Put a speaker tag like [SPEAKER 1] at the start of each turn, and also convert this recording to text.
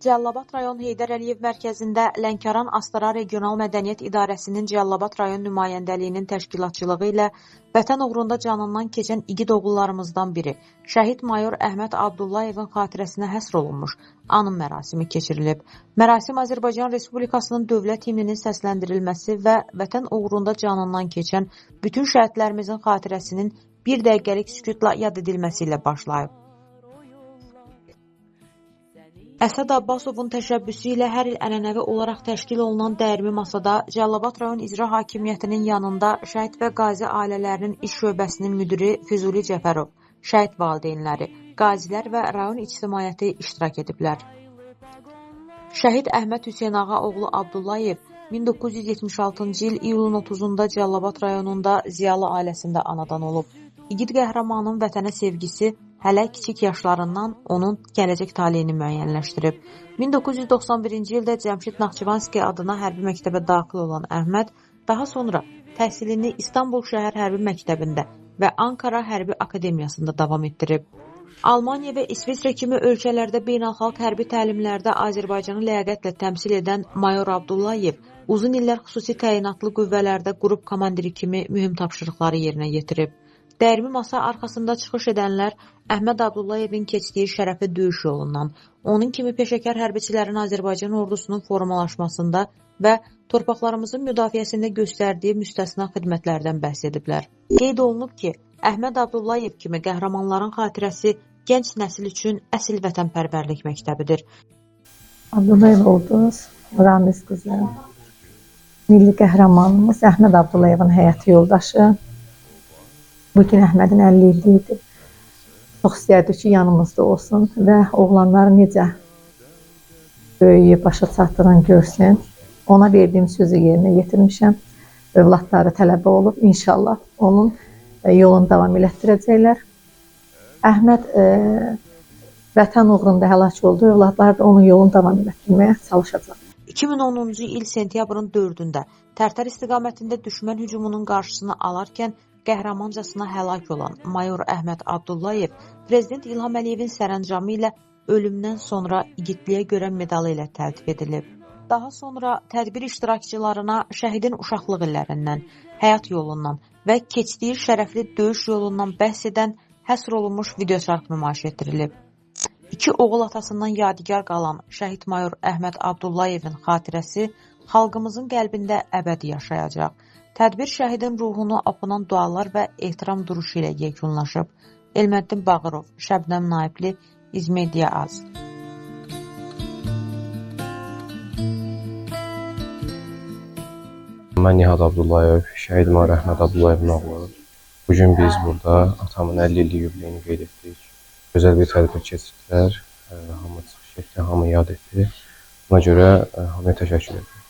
[SPEAKER 1] Cəlilabad rayon Heydər Əliyev mərkəzində Lənkəran Astara Regional Mədəniyyət İdarəsinin Cəlilabad rayon nümayəndəliyinin təşkilatçılığı ilə vətən uğrunda canından keçən igid oğullarımızdan biri, şəhid mayor Əhməd Abdullayevin xatirəsinə həsr olunmuş anım mərasimi keçirilib. Mərasim Azərbaycan Respublikasının dövlət himninin səsləndirilməsi və vətən uğrunda canından keçən bütün şəhidlərimizin xatirəsinin bir dəqiqəlik sükutla yad edilməsi ilə başlayıb. Əsəd Abbasovun təşəbbüsü ilə hər il ənənəvi olaraq təşkil olunan dəyirmi masada Cəlilabad rayon İcra Hakimiyyətinin yanında şəhid və qazi ailələrinin iş şöbəsinin müdiri Füzuli Cəfərov, şəhid valideynləri, qazilər və rayon ictimaiyyəti iştirak ediblər. Şəhid Əhməd Hüseynağa oğlu Abdullayev 1976-cı il iyulun 30-da Cəlilabad rayonunda Ziyalı ailəsində anadan olub. İgid qəhrəmanın vətənə sevgisi hələ kiçik yaşlarından onun gələcək taleyini müəyyənləşdirib. 1991-ci ildə Cəmşid Naxçıvanski adına hərbi məktəbə daxil olan Əhməd, daha sonra təhsilini İstanbul Şəhər Hərbi Məktəbində və Ankara Hərbi Akademiyasında davam etdirib. Almaniya və İsviçrə kimi ölkələrdə beynəlxalq hərbi təlimlərdə Azərbaycanı ləyaqətlə təmsil edən mayor Abdullayev uzun illər xüsusi təyinatlı qüvvələrdə qrup komandiri kimi mühüm tapşırıqları yerinə yetirib. Dəyirmi masa arxasında çıxış edənlər Əhməd Abdullayevin keçdiyi şərəfli döyüş yolundan, onun kimi peşəkar hərbiçilərin Azərbaycan ordusunun formalaşmasında və torpaqlarımızın müdafiəsində göstərdiyi müstəsna xidmətlərdən bəhs ediblər. Qeyd olunub ki, Əhməd Abdullayev kimi qəhrəmanların xatirəsi gənc nəsil üçün əsl vətənpərvərlik məktəbidir.
[SPEAKER 2] Abdullayev oldunuz, Ramiz qızı, milli qəhrəmanımız Əhməd Abdullayevin həyat yoldaşı. Bugün Əhmədin 50 illiyi idi. Çox istərdik ki, yanımızda olsun və oğlanları necə böyüyüb, başa çatdığını görsün. Ona verdiyim sözü yerinə yetirmişəm. Övladları tələbə olub. İnşallah onun yolunu davam elətdirəcəklər. Əhməd vətən uğrunda həlak oldu. Övladları da onun yolunu davam elətdirməyə çalışacaq.
[SPEAKER 1] 2010-cu il sentyabrın 4-də Tərtər istiqamətində düşmən hücumunun qarşısını alarkən qəhrəmancasına həlak olan mayor Əhməd Abdullayev Prezident İlham Əliyevin sərəncamı ilə ölümdən sonra igidliyə görə medalı ilə təltif edilib. Daha sonra tədbir iştirakçılarına şəhidin uşaqlıq illərindən, həyat yolundan və keçdiyi şərəfli döyüş yolundan bəhs edən həsr olunmuş videoçarx nümayiş etdirilib. İki oğul atasından yadigar qalan şəhid mayor Əhməd Abdullayevin xatirəsi xalqımızın qəlbində əbədi yaşayacaq. Tədbir şəhidin ruhunu aparan dualar və ehtiram duruşu ilə yekunlaşıb. Elməddin Bağırov, Şəbnəm Naibli, İzmedia Az.
[SPEAKER 3] Mən Nihad Abdullayev, şəhid mayor Əhməd Abdullayevin oğlu. Bugün biz burada atamın 50 illik yubileyini qeyd etdik. Gözəl bir tədbir keçirdilər. Hamı çıxış etdi, hamı yad etdi. Buna görə hamıya təşəkkür edirəm.